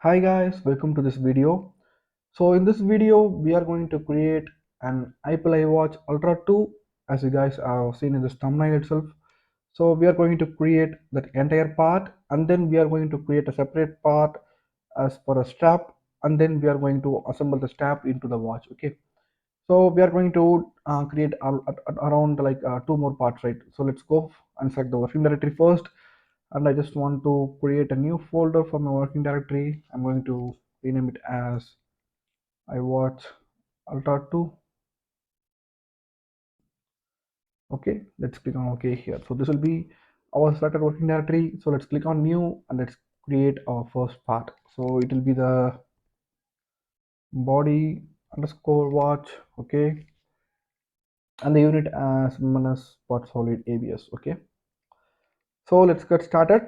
Hi guys, welcome to this video. So in this video, we are going to create an Apple Watch Ultra 2 as you guys have seen in this thumbnail itself. So we are going to create that entire part and then we are going to create a separate part as for a strap and then we are going to assemble the strap into the watch. Okay. So we are going to create around like two more parts, right? So let's go and select the working directory first, and I just want to create a new folder for my working directory. I'm going to rename it as iWatch Ultra 2. Okay, let's click on OK here. So this will be our started working directory. So let's click on new and let's create our first part. So it will be the body underscore watch. Okay, and the unit as minus spot solid ABS. Okay, so let's get started.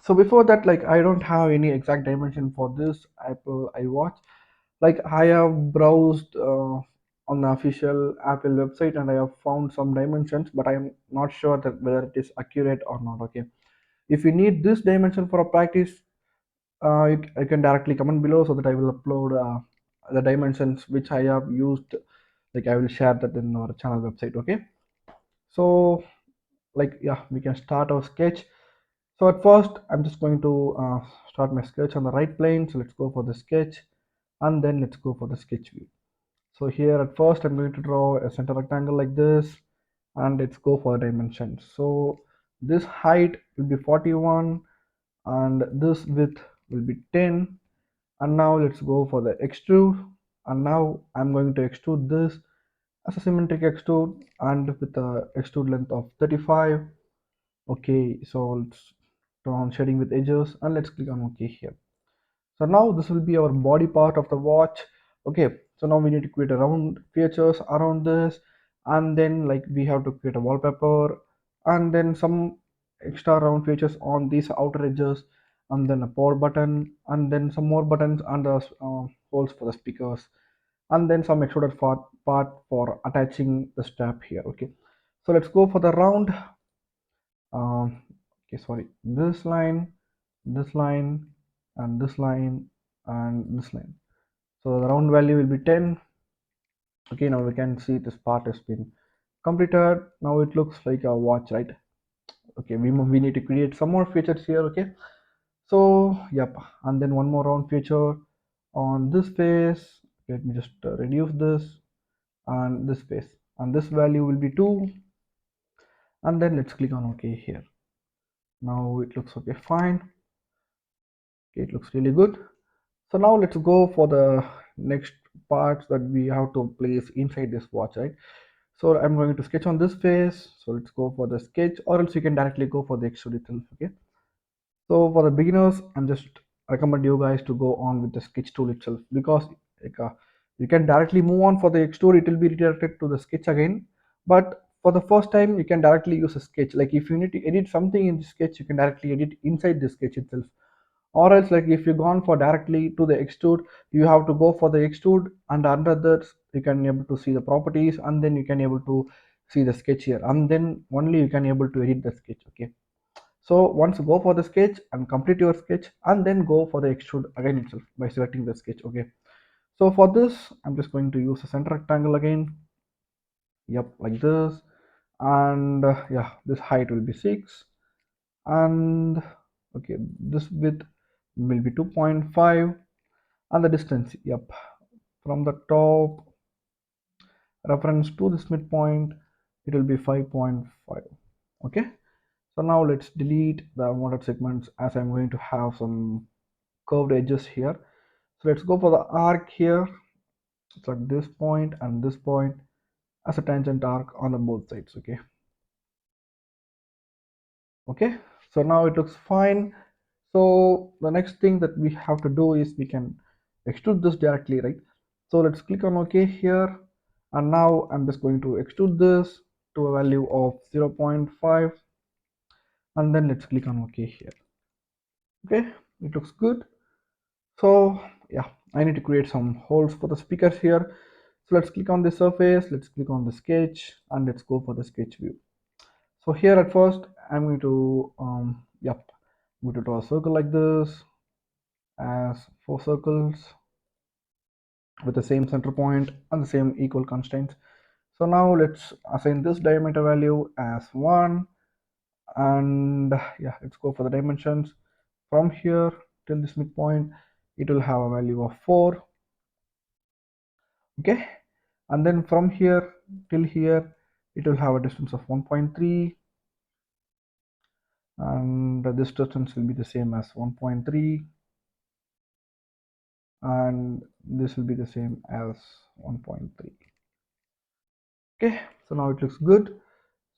So before that, like I don't have any exact dimension for this Apple iWatch. Like I have browsed on the official Apple website and I have found some dimensions, but I am not sure that whether it is accurate or not. Okay, if you need this dimension for a practice, you can directly comment below so that I will upload the dimensions which I have used. Like I will share that in our channel website. Okay, so like yeah, we can start our sketch. So at first I'm just going to start my sketch on the right plane. So let's go for the sketch and then let's go for the sketch view. So here at first I'm going to draw a center rectangle like this and let's go for dimensions. So this height will be 41 and this width will be 10, and now let's go for the extrude, and now I'm going to extrude this as a symmetric extrude and with a extrude length of 35. Okay, so let's turn on shading with edges and let's click on OK here. So now this will be our body part of the watch. Okay, so now we need to create a round features around this, and then like we have to create a wallpaper and then some extra round features on these outer edges, and then a power button and then some more buttons and the holes for the speakers, and then some extruded part for attaching the strap here. Okay, so let's go for the round. Okay, sorry, this line and this line and this line. So the round value will be 10. Okay, now we can see this part has been completed. Now it looks like a watch, right? Okay, we need to create some more features here. Okay, so yep, and then one more round feature on this face. Let me just reduce this and this face, and this value will be 2, and then let's click on OK here. Now it looks okay, fine. Okay, it looks really good. So now let's go for the next parts that we have to place inside this watch, right? So I'm going to sketch on this face. So let's go for the sketch, or else you can directly go for the extrude itself. Okay, so for the beginners, I'm just recommend you guys to go on with the sketch tool itself, because like, you can directly move on for the extrude, it will be redirected to the sketch again. But for the first time you can directly use a sketch. Like if you need to edit something in the sketch, you can directly edit inside the sketch itself. Or else like if you've gone for directly to the extrude, you have to go for the extrude, and under that you can able to see the properties, and then you can able to see the sketch here, and then only you can able to edit the sketch. Okay, so once go for the sketch and complete your sketch, and then go for the extrude again itself by selecting the sketch. Okay, so for this I'm just going to use a center rectangle again. Yep, like this. And yeah, this height will be 6, and okay, this width will be 2.5, and the distance, yep, from the top reference to this midpoint, it will be 5.5. Okay, so now let's delete the unwanted segments, as I'm going to have some curved edges here. So let's go for the arc here. It's like this point and this point as a tangent arc on the both sides. Okay, okay, so now it looks fine. So the next thing that we have to do is we can extrude this directly, right? So let's click on OK here, and now I'm just going to extrude this to a value of 0.5, and then let's click on OK here. Okay, it looks good. So yeah, I need to create some holes for the speakers here. So let's click on the surface, let's click on the sketch, and let's go for the sketch view. So here at first I'm going to yep, I'm going to draw a circle like this, as 4 circles with the same center point and the same equal constraints. So now let's assign this diameter value as 1, and yeah, let's go for the dimensions. From here till this midpoint, it will have a value of 4. Okay, and then from here till here, it will have a distance of 1.3, and this distance will be the same as 1.3, and this will be the same as 1.3. Okay, so now it looks good.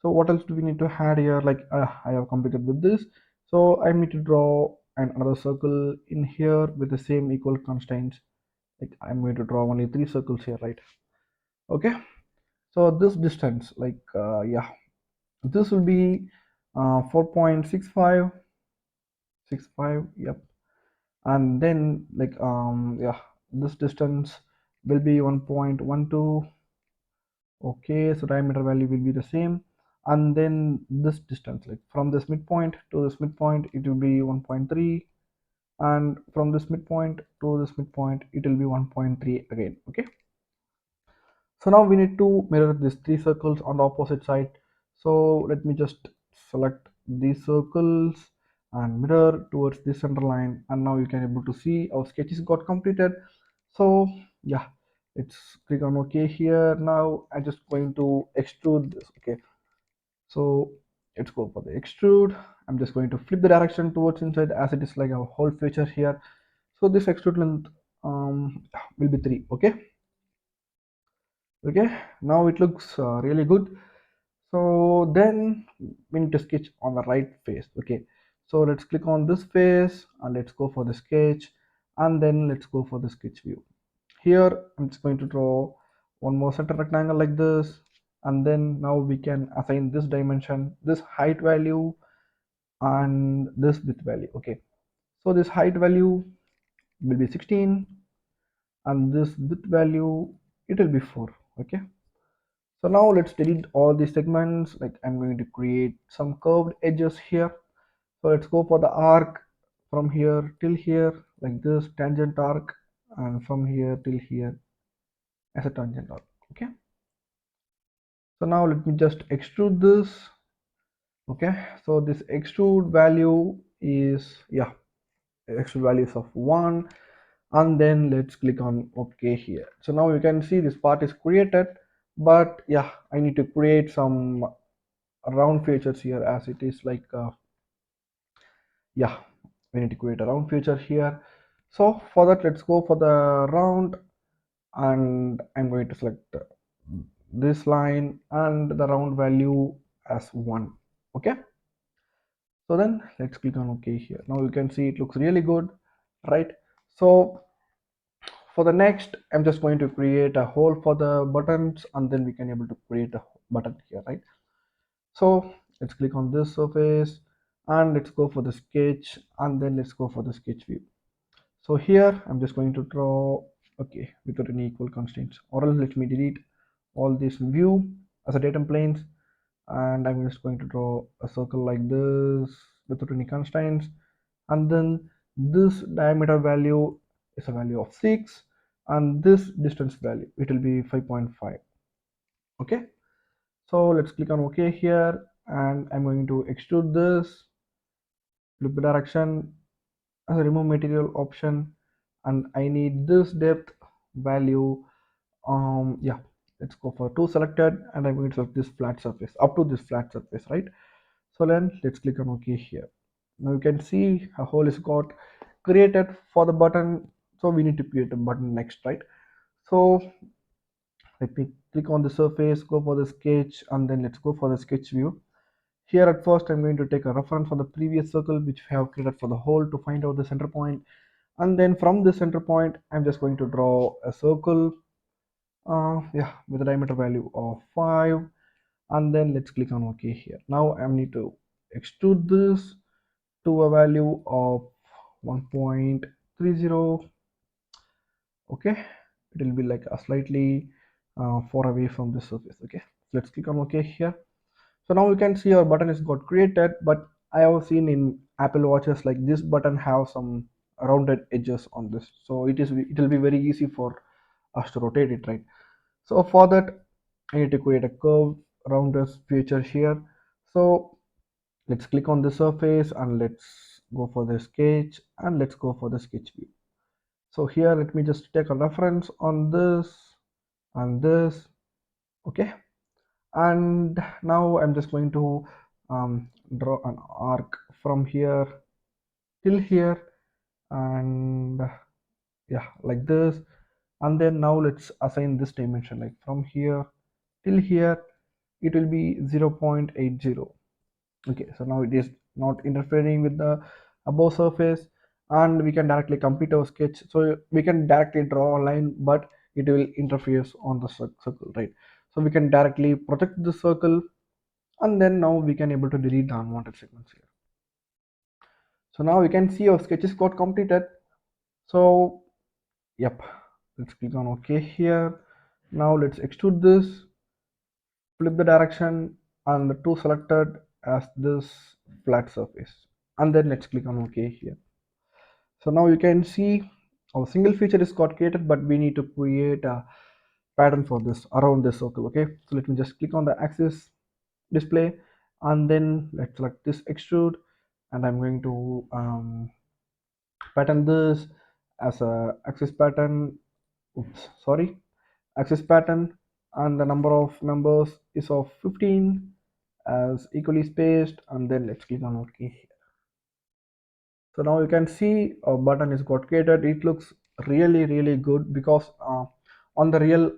So what else do we need to add here? Like I have completed with this, so I need to draw another circle in here with the same equal constraints. Like I'm going to draw only 3 circles here, right? Okay, so this distance, like yeah, this will be 4.65. Yep. And then like yeah, this distance will be 1.12. Okay, so diameter value will be the same. And then this distance, like from this midpoint to this midpoint, it will be 1.3, and from this midpoint to this midpoint, it will be 1.3 again. Okay, so now we need to mirror these 3 circles on the opposite side. So let me just select these circles and mirror towards this center line, and now you can able to see our sketches got completed. So yeah, let's click on OK here. Now I'm just going to extrude this. Okay, so let's go for the extrude. I'm just going to flip the direction towards inside, as it is like a whole feature here. So this extrude length will be 3. Okay, okay, now it looks really good. So then we need to sketch on the right face. Okay, so let's click on this face and let's go for the sketch, and then let's go for the sketch view. Here I'm just going to draw one more center rectangle like this, and then now we can assign this dimension, this height value, and this width value. Okay, so this height value will be 16, and this width value, it will be 4. Okay, so now let's delete all these segments. Like I'm going to create some curved edges here. So let's go for the arc from here till here, like this tangent arc, and from here till here as a tangent arc. Okay, so now let me just extrude this. Okay, so this extrude value is, yeah, extrude value is of 1, and then let's click on OK here. So now you can see this part is created, but yeah, I need to create some round features here, as it is like yeah, we need to create a round feature here. So for that, let's go for the round, and I'm going to select this line and the round value as 1. Okay, so then let's click on OK here. Now you can see it looks really good, right? So for the next, I'm just going to create a hole for the buttons, and then we can able to create a button here, right? So let's click on this surface, and let's go for the sketch, and then let's go for the sketch view. So here I'm just going to draw, okay, without any equal constraints, or else let me delete all this view as a datum planes, and I'm just going to draw a circle like this without any constraints, and then this diameter value is a value of 6, and this distance value, it will be 5.5. Okay, so let's click on OK here, and I'm going to extrude this, flip the direction as a remove material option, and I need this depth value. Yeah, let's go for 2 selected, and I'm going to select this flat surface up to this flat surface, right? So then let's click on OK here. Now you can see a hole is got created for the button, so we need to create a button next, right? So let me click on the surface, go for the sketch, and then let's go for the sketch view. Here at first I'm going to take a reference from the previous circle which we have created for the hole to find out the center point, and then from the center point I'm just going to draw a circle, yeah, with a diameter value of 5, and then let's click on OK here. Now I need to extrude this to a value of 1.30. Okay, it will be like a slightly far away from the surface. Okay, let's click on OK here. So now you can see our button is got created, but I have seen in Apple watches like this button have some rounded edges on this, so it will be very easy for us to rotate it, right? So for that I need to create a curve rounded feature here. So let's click on the surface and let's go for the sketch and let's go for the sketch view. So here let me just take a reference on this and this. Okay, and now I'm just going to draw an arc from here till here, and yeah, like this. And then now let's assign this dimension, like from here till here it will be 0.80. Okay, so now it is not interfering with the above surface, and we can directly complete our sketch. So we can directly draw a line, but it will interfere on the circle, right? So we can directly protect the circle, and then now we can able to delete the unwanted segments here. So now we can see our sketches got completed. So yep, let's click on OK here. Now let's extrude this, flip the direction, and the two selected as this flat surface, and then let's click on OK here. So now you can see our single feature is got created, but we need to create a pattern for this around this circle. Okay, so let me just click on the axis display, and then let's select this extrude, and I'm going to pattern this as a axis pattern. Oops, sorry, axis pattern, and the number of members is of 15 as equally spaced, and then let's click on OK. So now you can see a button is got created. It looks really good because on the real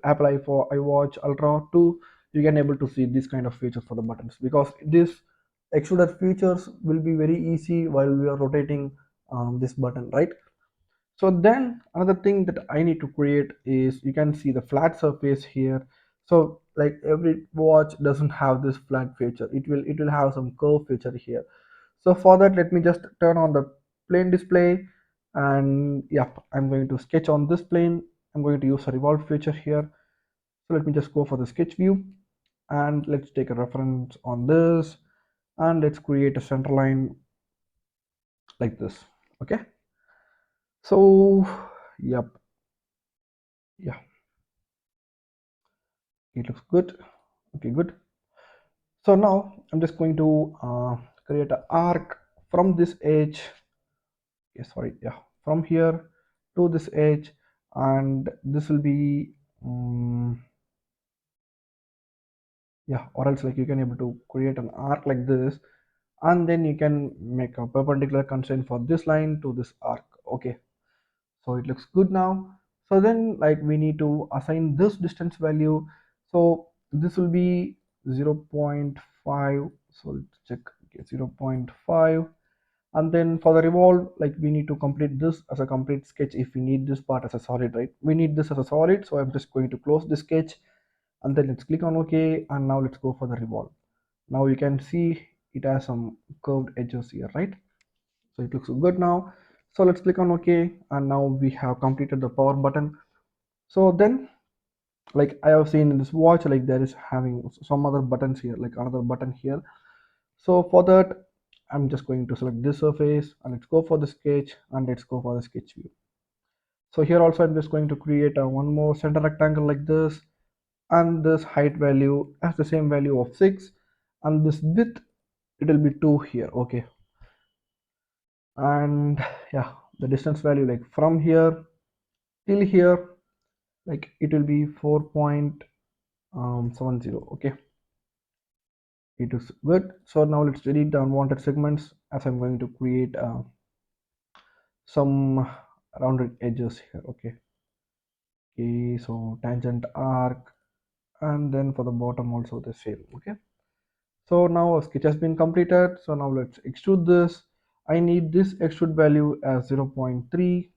Apple iWatch Ultra 2 you can able to see this kind of features for the buttons, because this extruded features will be very easy while we are rotating this button, right? So then another thing that I need to create is, you can see the flat surface here. So like every watch doesn't have this flat feature, it will have some curve feature here. So for that, let me just turn on the plane display, and yeah, I'm going to sketch on this plane. I'm going to use a revolve feature here. So let me just go for the sketch view, and let's take a reference on this, and let's create a center line like this. Okay, so yep, yeah, it looks good. Okay, good. So now I'm just going to create an arc from this edge. Okay, sorry, yeah, from here to this edge, and this will be yeah, or else like you can able to create an arc like this, and then you can make a perpendicular constraint for this line to this arc. Okay, so it looks good now. So then like we need to assign this distance value. So this will be 0.5. So let's check. Okay, 0.5. And then for the revolve, like we need to complete this as a complete sketch. If we need this part as a solid, right, we need this as a solid. So I'm just going to close the sketch, and then let's click on OK, and now let's go for the revolve. Now you can see it has some curved edges here, right? So it looks good now. So let's click on OK, and now we have completed the power button. So then like I have seen in this watch, like there is having some other buttons here, like another button here. So for that, I'm just going to select this surface, and let's go for the sketch, and let's go for the sketch view. So here also I'm just going to create a one more center rectangle like this, and this height value has the same value of 6, and this width, it will be 2 here. Okay, and yeah, the distance value like from here till here, like it will be 4.70. Okay, it is good. So now let's delete the unwanted segments, as I'm going to create some rounded edges here. Okay, so tangent arc, and then for the bottom also the same. Okay, so now our sketch has been completed. So now let's extrude this. I need this extrude value as 0.3,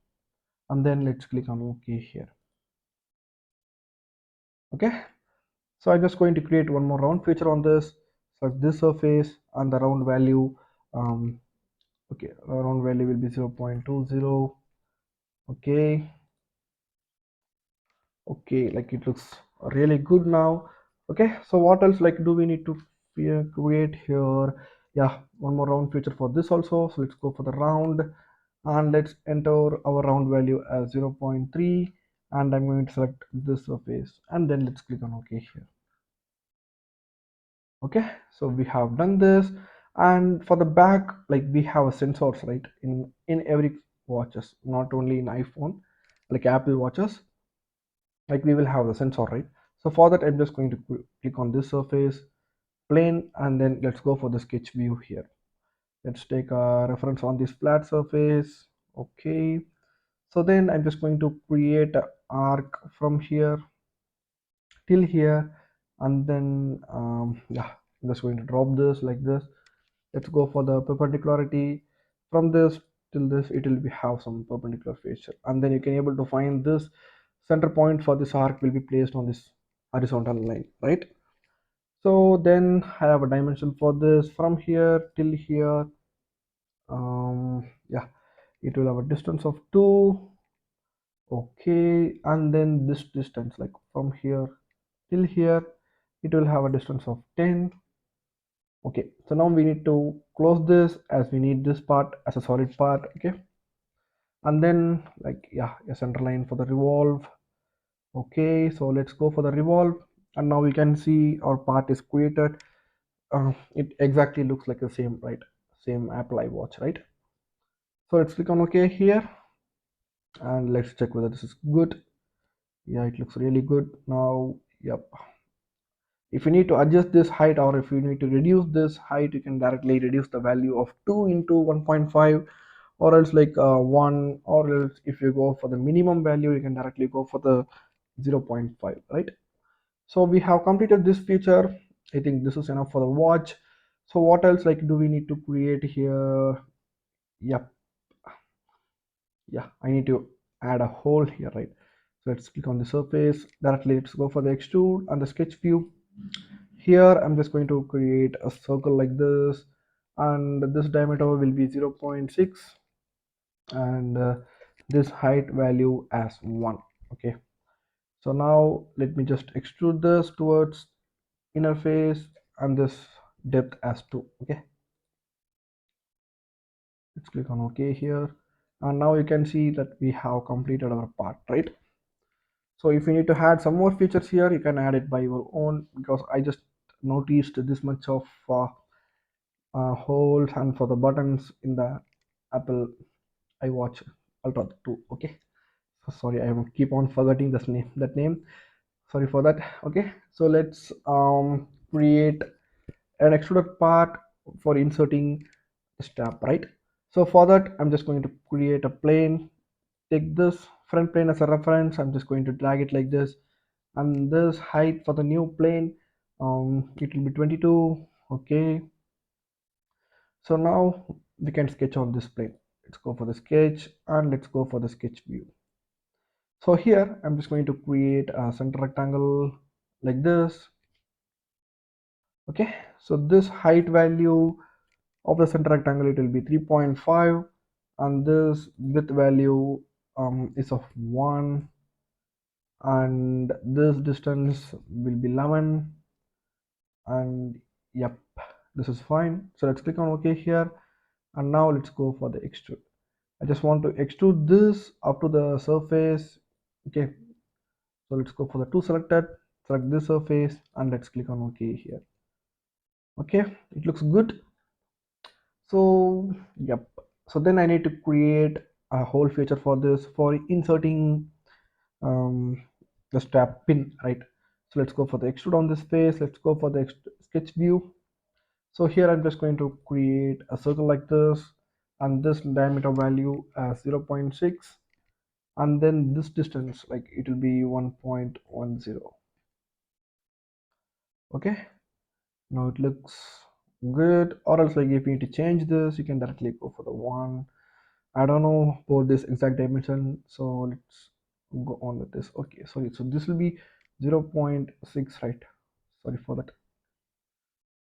and then let's click on OK here. Okay, so I'm just going to create one more round feature on this. Select this surface, and the round value, okay, round value will be 0.20. Okay, okay, like it looks really good now. Okay, so what else like do we need to create here? Yeah, one more round feature for this also. So let's go for the round, and let's enter our round value as 0.3, and I'm going to select this surface, and then let's click on OK here. Okay, so we have done this, and for the back, like we have a sensors, right, in every watches, not only in iPhone, like Apple watches, like we will have the sensor, right? So for that, I'm just going to click on this surface plane, and then let's go for the sketch view here. Let's take a reference on this flat surface. Okay, so then I'm just going to create an arc from here till here, and then yeah, I'm just going to drop this like this. Let's go for the perpendicularity from this till this. It will be have some perpendicular feature, and then you can able to find this center point for this arc will be placed on this horizontal line, right? So then I have a dimension for this from here till here. Yeah, it will have a distance of 2. Okay, and then this distance, like from here till here, it will have a distance of 10. Okay, so now we need to close this as we need this part as a solid part. Okay, and then like yeah, a center line for the revolve. Okay, so let's go for the revolve, and now we can see our part is created. It exactly looks like the same, right? Same Apple iWatch, right? So let's click on OK here, and let's check whether this is good. Yeah, it looks really good now. Yep. If you need to adjust this height, or if you need to reduce this height, you can directly reduce the value of 2 into 1.5, or else like 1, or else if you go for the minimum value, you can directly go for the 0.5, right? So we have completed this feature. I think this is enough for the watch. So what else like do we need to create here? Yep, yeah, I need to add a hole here, right? So let's click on the surface directly. Let's go for the extrude and the sketch view. Here I'm just going to create a circle like this, and this diameter will be 0.6, and this height value as 1. Okay, so now let me just extrude this towards inner face, and this depth as 2. Okay, let's click on OK here, and now you can see that we have completed our part, right? So if you need to add some more features here, you can add it by your own, because I just noticed this much of holes and for the buttons in the Apple iWatch Ultra 2. Okay, so sorry, I will keep on forgetting this name, that name. Sorry for that. Okay, so let's create an extruded part for inserting the strap, right? So for that, I'm just going to create a plane. Take this front plane as a reference. I'm just going to drag it like this, and this height for the new plane, it will be 22. Okay, so now we can sketch on this plane. Let's go for the sketch, and let's go for the sketch view. So here I'm just going to create a center rectangle like this. Okay, so this height value of the center rectangle, it will be 3.5, and this width value is of 1, and this distance will be 11, and yep, this is fine. So let's click on OK here, and now let's go for the extrude. I just want to extrude this up to the surface. Okay, so let's go for the two selected, select this surface, and let's click on OK here. Okay, it looks good. So yep, so then I need to create a whole feature for this, for inserting um, the strap pin, right? So let's go for the extrude on this face. Let's go for the sketch view. So here I'm just going to create a circle like this, and this diameter value as 0.6, and then this distance, like it will be 1.10. Okay, now it looks good. Or else like if you need to change this, you can directly go for the 1. I don't know for this exact dimension, so let's go on with this. Okay, sorry, so this will be 0.6, right? Sorry for that.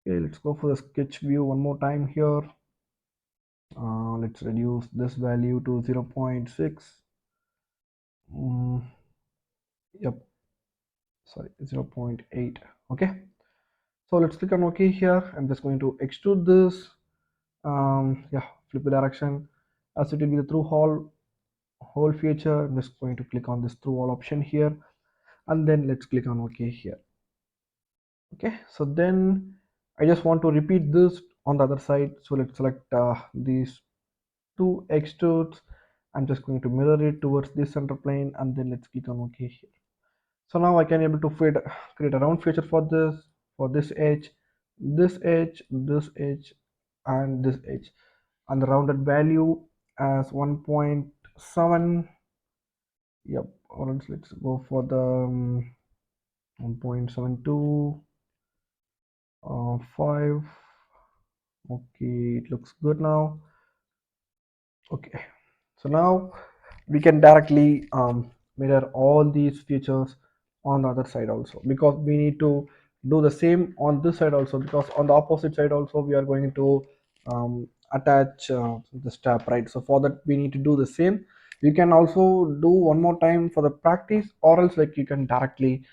Okay, let's go for the sketch view one more time here. Let's reduce this value to 0.6. Yep, sorry, 0.8. Okay, so let's click on OK here. I'm just going to extrude this. Yeah, flip the direction, as it will be the through whole feature. I'm just going to click on this through all option here, and then let's click on OK here. Okay, so then I just want to repeat this on the other side. So let's select these two extrudes. I'm just going to mirror it towards this center plane, and then let's click on OK here. So now I can able to create a round feature for this edge, this edge, this edge, and this edge, and the rounded value as 1.7. Yep, or else let's go for the 1.72, 5. Okay, it looks good now. Okay, so now we can directly mirror all these features on the other side also, because we need to do the same on this side also, because on the opposite side also we are going to attach the strap, right? So for that we need to do the same. You can also do one more time for the practice, or else like you can directly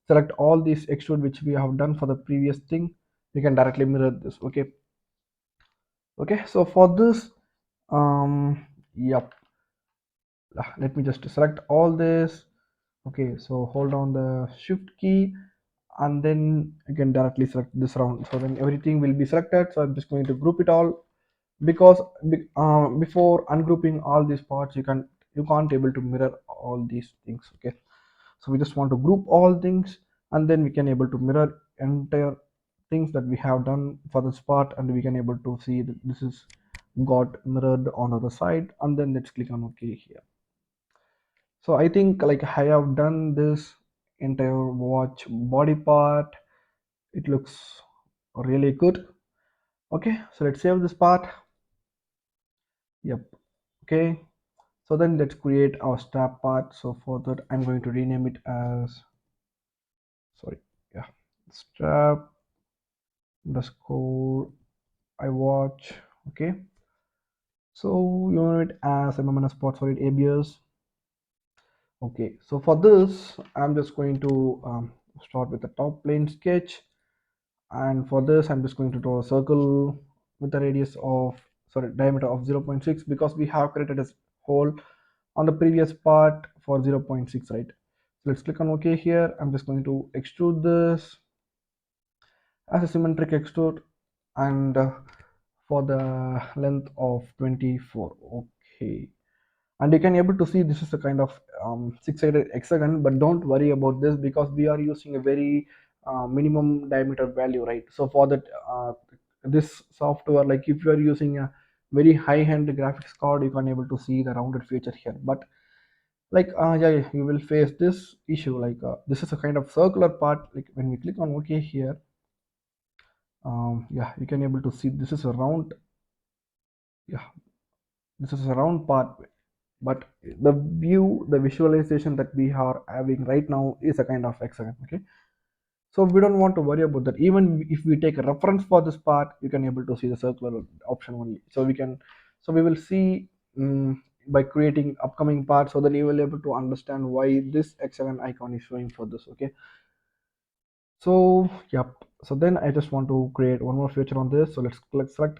select all these extrude which we have done for the previous thing. You can directly mirror this. Okay, so for this yep, let me just select all this. Okay, so hold on the shift key, and then you can directly select this round, so then everything will be selected. So I'm just going to group it all, because before ungrouping all these parts you can't able to mirror all these things. Okay, so we just want to group all things, and then we can able to mirror entire things that we have done for this part, and we can able to see that this is got mirrored on the other side. And then let's click on OK here. So I think like I have done this entire watch body part. It looks really good. Okay, so let's save this part. Yep. Okay, so then let's create our strap part. So for that I'm going to rename it as, sorry, yeah, strap underscore iWatch. Okay, so you know it as MMNS spot, sorry, ABS. Okay, so for this I'm just going to start with the top plane sketch, and for this I'm just going to draw a circle with a radius of, sorry, diameter of 0.6, because we have created a hole on the previous part for 0.6, right? So let's click on OK here. I'm just going to extrude this as a symmetric extrude, and for the length of 24. Okay, and you can able to see this is a kind of six-sided hexagon, but don't worry about this, because we are using a very minimum diameter value, right? So for that this software, like if you are using a very high-end graphics card, you can able to see the rounded feature here. But like yeah, you will face this issue, like this is a kind of circular part. Like when we click on OK here, yeah, you can able to see this is a round, yeah, this is a round part. But the visualization that we are having right now is a kind of hexagon. Okay, so we don't want to worry about that. Even if we take a reference for this part, you can able to see the circular option only. So we will see by creating upcoming parts, so then you will able to understand why this hexagon icon is showing for this. Okay, so yep, so then I just want to create one more feature on this. So let's select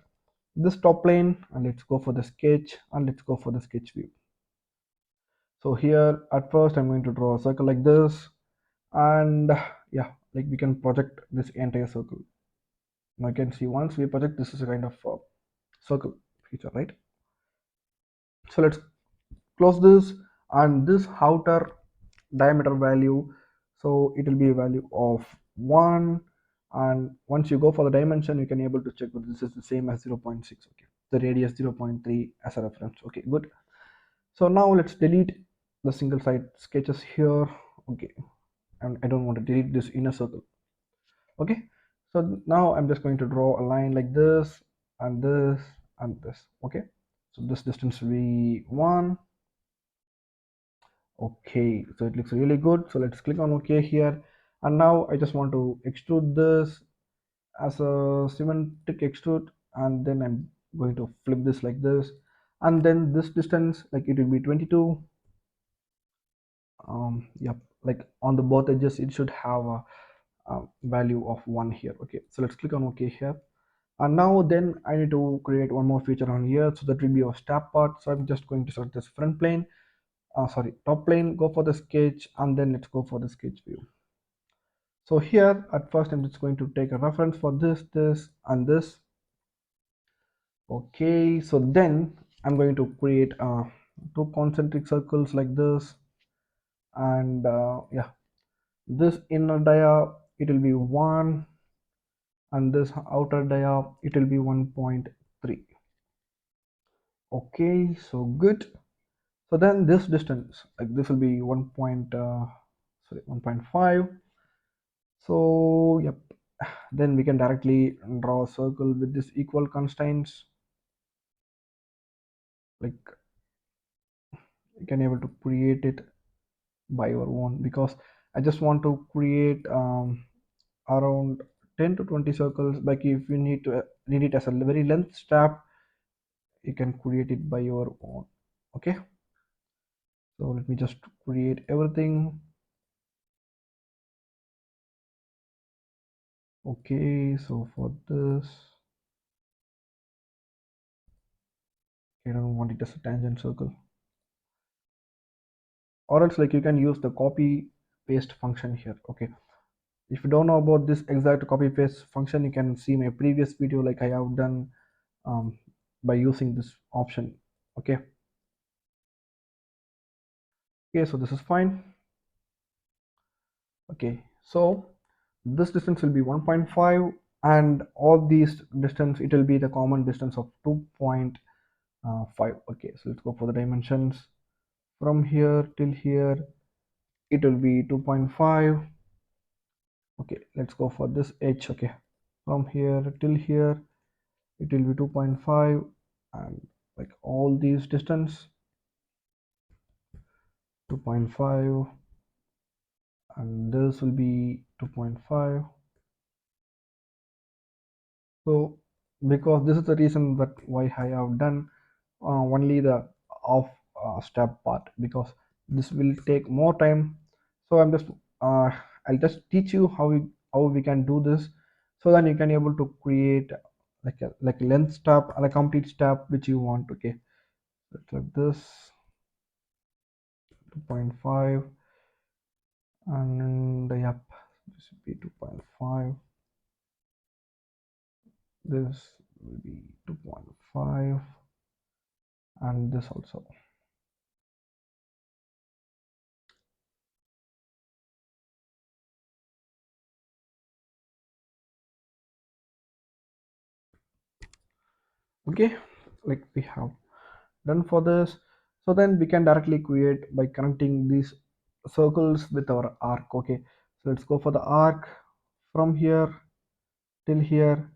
this top plane, and let's go for the sketch, and let's go for the sketch view. So here at first I'm going to draw a circle like this, and yeah, like we can project this entire circle. Now you can see once we project, this is a kind of circle feature, right? So let's close this, and this outer diameter value, so it will be a value of 1. And once you go for the dimension, you can able to check that this is the same as 0.6. Okay, the radius 0.3 as a reference. Okay, good. So now let's delete the single side sketches here. Okay, and I don't want to delete this inner circle. Okay, so now I'm just going to draw a line like this, and this, and this. Okay, so this distance will be 1. Okay, so it looks really good. So let's click on OK here, and now I just want to extrude this as a symmetric extrude, and then I'm going to flip this like this, and then this distance, like it will be 22. Yep, like on the both edges it should have a value of 1 here. Okay, so let's click on OK here, And now then I need to create one more feature on here, so that will be our step part. So I'm just going to select this front plane, sorry, top plane, go for the sketch, and then let's go for the sketch view. So here at first I'm just going to take a reference for this and this. Okay, so then I'm going to create two concentric circles like this, and yeah, this inner dia it will be 1, and this outer dia it will be 1.3. Okay, so good. So then this distance, like this will be 1.5. So yep, then we can directly draw a circle with this equal constraints. Like you can able to create it by your own, because I just want to create around 10 to 20 circles. Like if you need it as a very length step, you can create it by your own. Okay, so let me just create everything. Okay, so for this, I don't want it as a tangent circle, or else like you can use the copy paste function here. Okay, if you don't know about this exact copy paste function, you can see my previous video, like I have done um, by using this option. Okay, so this is fine. Okay, so this distance will be 1.5, and all these distance it will be the common distance of 2.5. Okay, so let's go for the dimensions. From here till here it will be 2.5. Okay, let's go for this edge. Okay, from here till here it will be 2.5, and like all these distance 2.5, and this will be 2.5. So because this is the reason that why I have done only the off step part, because this will take more time. So I'm just uh, I'll just teach you how we can do this, so then you can able to create like a length step and a complete step which you want. Okay, so it's like this 2.5, and yep, this will be 2.5, this will be 2.5, and this also. Okay, like we have done for this. So then we can directly create by connecting these circles with our arc. Okay, so let's go for the arc. From here till here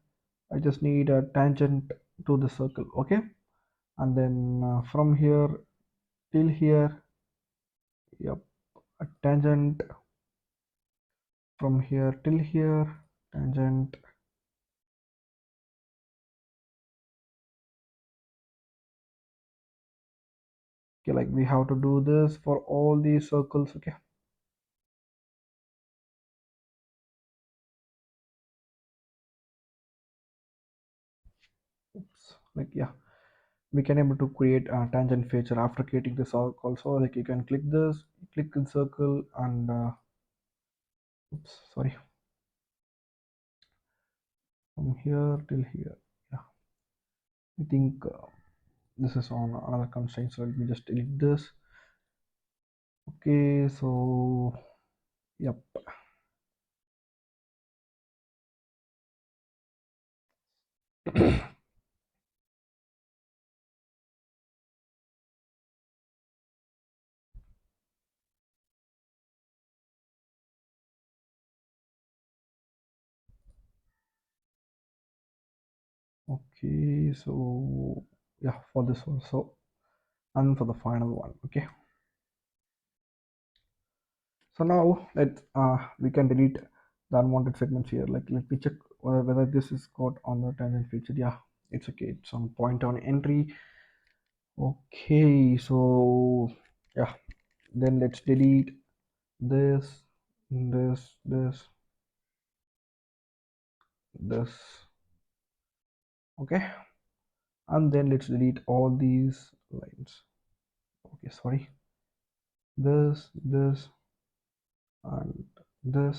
I just need a tangent to the circle. Okay, and then from here till here, yep, a tangent. From here till here, tangent. Okay, like we have to do this for all these circles. Okay, oops, like yeah, we can able to create a tangent feature after creating this arc also. Like you can click this, click in circle, and oops, sorry, from here till here. Yeah, I think this is on another constraint, so let me just delete this. Okay, so yep. Okay, so yeah, for this also, and for the final one. Okay, so now we can delete the unwanted segments here. Like let me check whether this is got on the tangent feature. Yeah, it's okay, it's on point on entry. Okay, so yeah, then let's delete this, this, this, Okay, and then let's delete all these lines. Okay, sorry, this and this.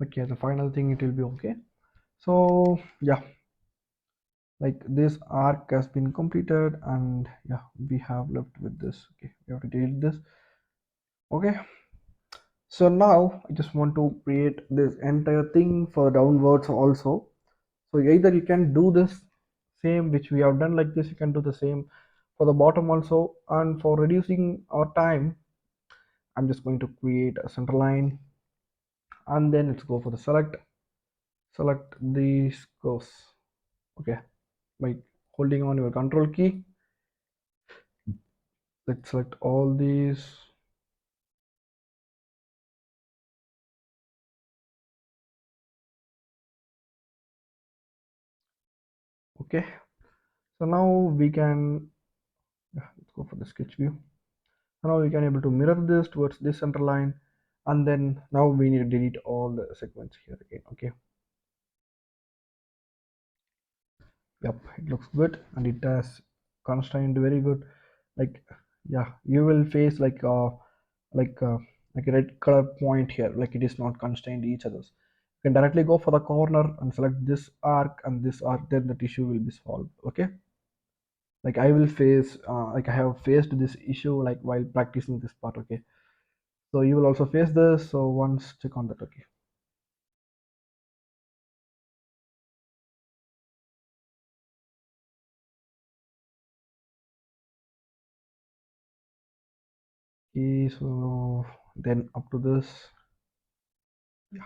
Okay, the final thing it will be okay. So yeah, like this arc has been completed, and yeah, we have left with this. Okay, we have to delete this. Okay, so now I just want to create this entire thing for downwards also. So either you can do this same which we have done like this, you can do the same for the bottom also. And for reducing our time, I'm just going to create a center line, and then let's go for the select these curves. Okay, by holding on your control key, let's select all these. Okay, so now we can, yeah, let's go for the sketch view. So now we can able to mirror this towards this center line, and then now we need to delete all the segments here again. Okay, yep, it looks good and it has constrained very good. Like, yeah, you will face like uh, like a red color point here, like it is not constrained each other's. You can directly go for the corner and select this arc and this arc, then the issue will be solved. Okay, like I will face like I have faced this issue like while practicing this part. Okay, so you will also face this, so once check on that. Okay, so then up to this, yeah,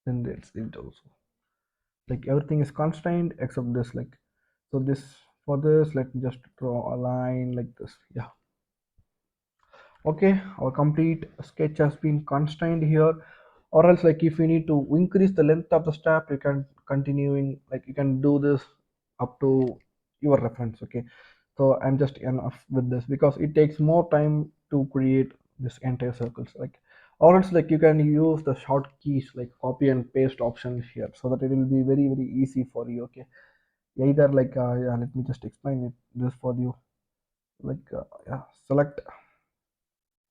then that's it also. Like everything is constrained except this. Like, so this, for this, let me just draw a line like this. Yeah, okay, our complete sketch has been constrained here. Or else, like if you need to increase the length of the step, you can continuing, like you can do this up to your reference. Okay, so I'm just enough with this because it takes more time to create this entire circles. Like, or else like you can use the short keys like copy and paste option here, so that it will be very easy for you. Okay, either like yeah, let me just explain it this for you. Like yeah, select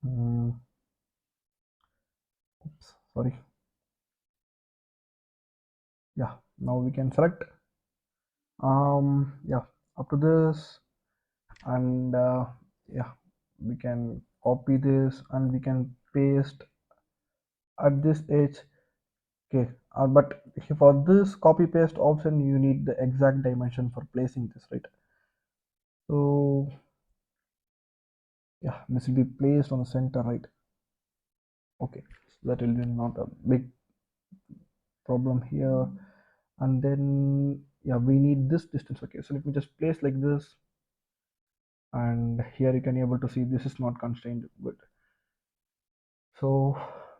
mm, oops, sorry. Yeah, now we can select yeah, up to this, and yeah, we can copy this and we can paste at this edge. Okay, but for this copy paste option you need the exact dimension for placing this, right? So yeah, this will be placed on the center, right? Okay, so that will be not a big problem here. And then yeah, we need this distance. Okay, so let me just place like this, and here you can able to see this is not constrained. Good, so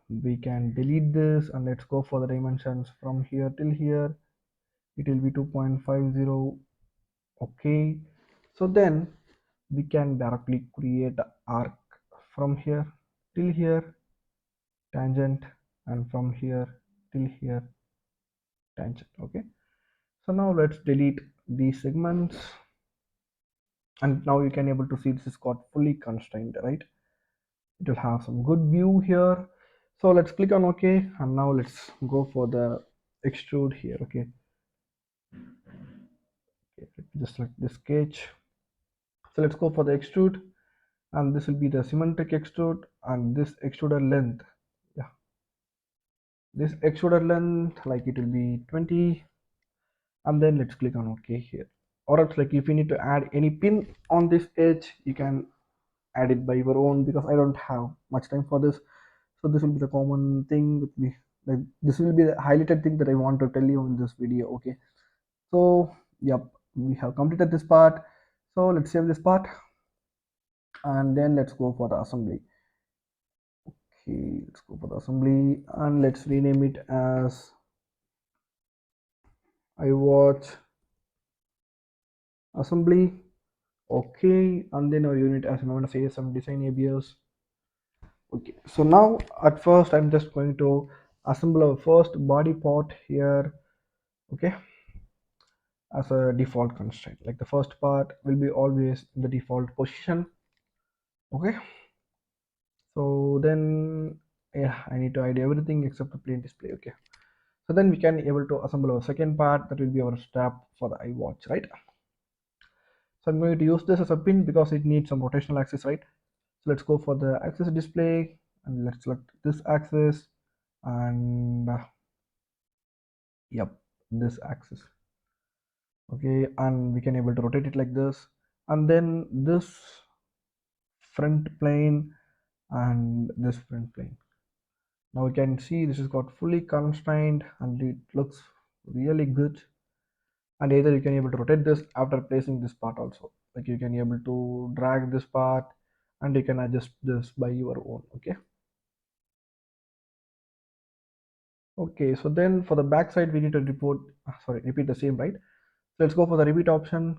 we can delete this and let's go for the dimensions from here till here. It will be 2.50. Okay, so then we can directly create an arc from here till here, tangent, and from here till here, tangent. Okay, so now let's delete these segments, and now you can able to see this is got fully constrained, right? It will have some good view here. So let's click on OK, and now let's go for the extrude here. Okay, just like this sketch. So let's go for the extrude, and this will be the symmetric extrude, and this extruder length, yeah, this extruder length, like it will be 20. And then let's click on OK here. Or else like if you need to add any pin on this edge, you can add it by your own, because I don't have much time for this. So this will be the common thing with me. Like this will be the highlighted thing that I want to tell you in this video. Okay, so yep, we have completed this part. So let's save this part, and then let's go for the assembly. Okay, let's go for the assembly, and let's rename it as iWatch assembly. Okay, and then our unit as I'm going to say some design ABS. Okay, so now at first I'm just going to assemble our first body part here. Okay, as a default constraint, like the first part will be always in the default position. Okay, so then yeah, I need to hide everything except the plain display. Okay, so then we can able to assemble our second part, that will be our strap for the iWatch, right? So I'm going to use this as a pin because it needs some rotational axis, right? So let's go for the axis display and let's select this axis and yep, this axis. Okay, and we can able to rotate it like this, and then this front plane and this front plane. Now we can see this is got fully constrained and it looks really good. And either you can able to rotate this after placing this part also, like you can able to drag this part and you can adjust this by your own. Okay, okay, so then for the back side we need to repeat the same, right? So let's go for the repeat option,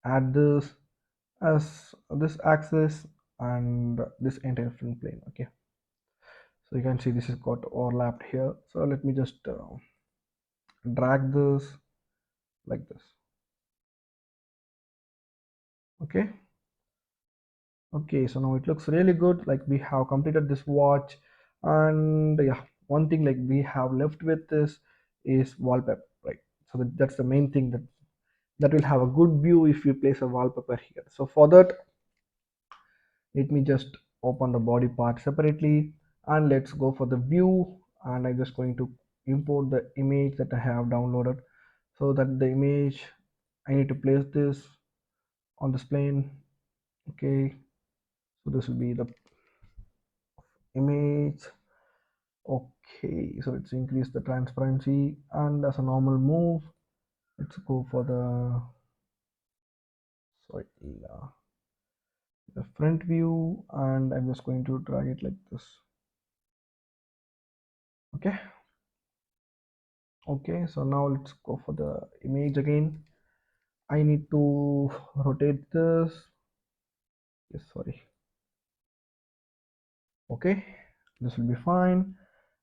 add this as this axis and this entire front plane. Okay, so you can see this is got overlapped here, so let me just drag this like this. Okay, okay, so now it looks really good, like we have completed this watch. And yeah, one thing like we have left with this is wallpaper, right? So that's the main thing, that will have a good view if you place a wallpaper here. So for that, let me just open the body part separately and let's go for the view. And I'm just going to import the image that I have downloaded, so that the image, I need to place this on this plane. Okay, so this will be the image. Okay, so let's increase the transparency, and as a normal move, let's go for sorry uh, the front view, and I'm just going to drag it like this. Okay, okay, so now let's go for the image again. I need to rotate this. Yes, sorry. Okay, this will be fine.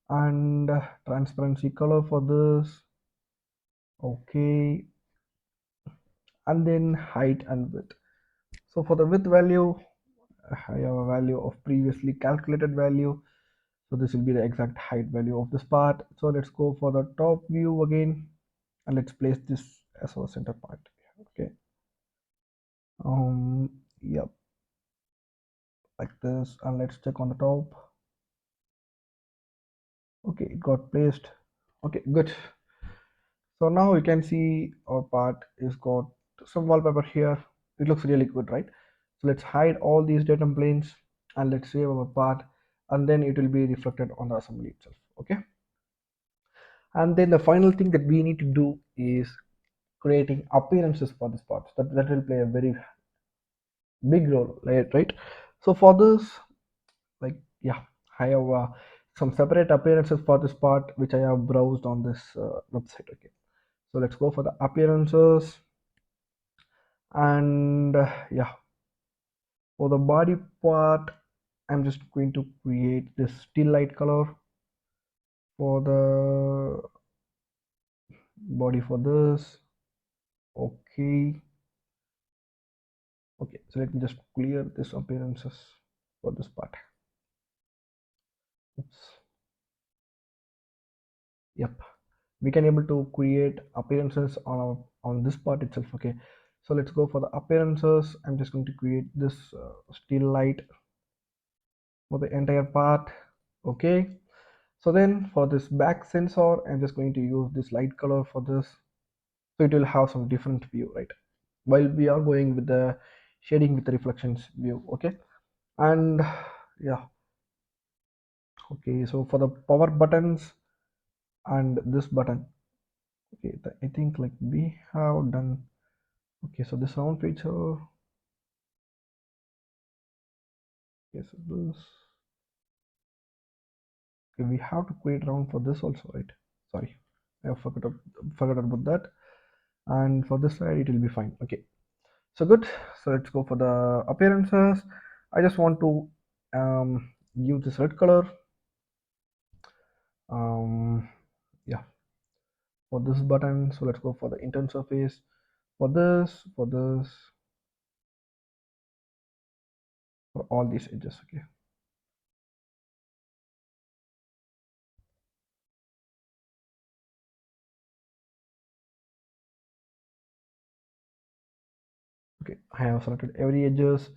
And transparency color for this. Okay, and then height and width. So for the width value, I have a value of previously calculated value. So this will be the exact height value of this part. So let's go for the top view again, and let's place this as our center part. Okay. Yep, like this, and let's check on the top. Okay, it got placed. Okay, good. So now you can see our part is got some wallpaper here. It looks really good, right? So let's hide all these datum planes and let's save our part, and then it will be reflected on the assembly itself. Okay, and then the final thing that we need to do is creating appearances for this part. That will play a very big role, right? So for this, like yeah, I have some separate appearances for this part which I have browsed on this website. Okay, so let's go for the appearances. And yeah, for the body part, I'm just going to create this still light color for the body for this. Okay, okay, so let me just clear this appearances for this part. Oops. Yep, we can able to create appearances on this part itself. Okay, so let's go for the appearances. I'm just going to create this still light for the entire part. Okay, so then for this back sensor, I'm just going to use this light color for this, so it will have some different view, right, while we are going with the shading with the reflections view. Okay, and yeah, okay, so for the power buttons and this button, okay, I think like we have done. Okay, so the sound feature. Yes, this. Okay, we have to create round for this also, right? Sorry. I forgot about that. And for this side it will be fine. Okay, so good. So let's go for the appearances. I just want to use this red color. um yeah, for this button. So let's go for the intern surface for this, for all these edges. Okay, okay, I have selected every edges.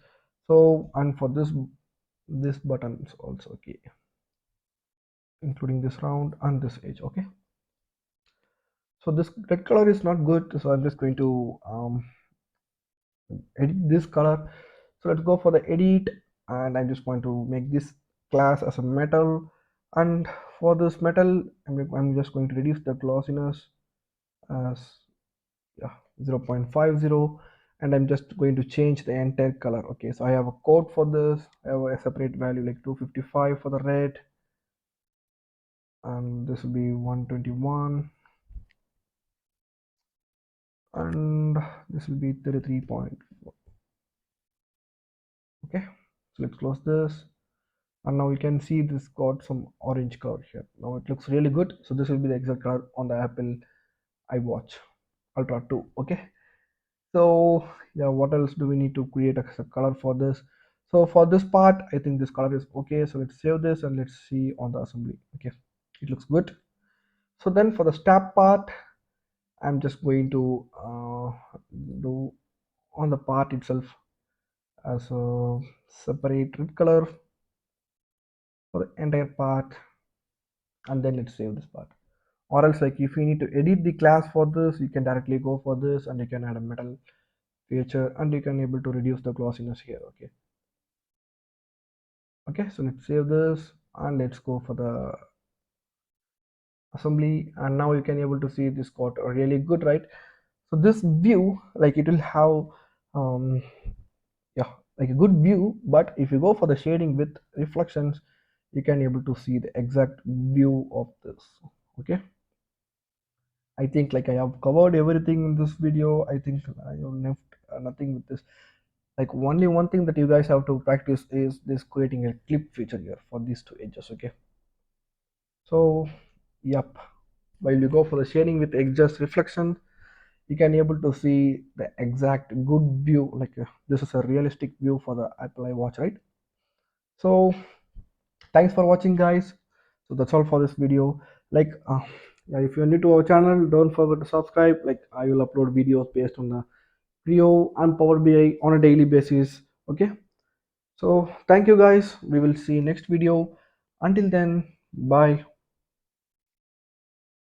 So, and for this buttons also, okay, including this round and this edge. Okay, so this red color is not good, so I'm just going to edit this color. So let's go for the edit, and I'm just going to make this class as a metal. And for this metal, I'm just going to reduce the glossiness as, yeah, 0.50, and I'm just going to change the entire color. Okay, so I have a code for this. I have a separate value like 255 for the red, and this will be 121, and this will be 33.4. Okay, so let's close this, and now you can see this got some orange color here. Now it looks really good. So this will be the exact color on the Apple iWatch Ultra 2. Okay, so yeah, what else do we need to create a color for this? So for this part, I think this color is okay. So let's save this and let's see on the assembly. Okay, it looks good. So then for the step part, I'm just going to do on the part itself as a separate red color for the entire part, and then let's save this part. Or else, like, if you need to edit the class for this, you can directly go for this, and you can add a metal feature, and you can able to reduce the glossiness here. Okay, okay, so let's save this, and let's go for the assembly. And now you can able to see this got really good, right? So this view, like, it will have yeah, like a good view. But if you go for the shading with reflections, you can able to see the exact view of this. Okay, I think like I have covered everything in this video. I think I have left nothing with this. Like, only one thing that you guys have to practice is this creating a clip feature here for these two edges. Okay, so yep, while you go for the shading with edges reflection, you can able to see the exact good view. Like, this is a realistic view for the Apple iWatch, right? So thanks for watching, guys. So that's all for this video. Like, yeah, if you're new to our channel, don't forget to subscribe. Like, I will upload videos based on the Creo and Power BI on a daily basis. Okay, so thank you, guys. We will see you next video. Until then, bye.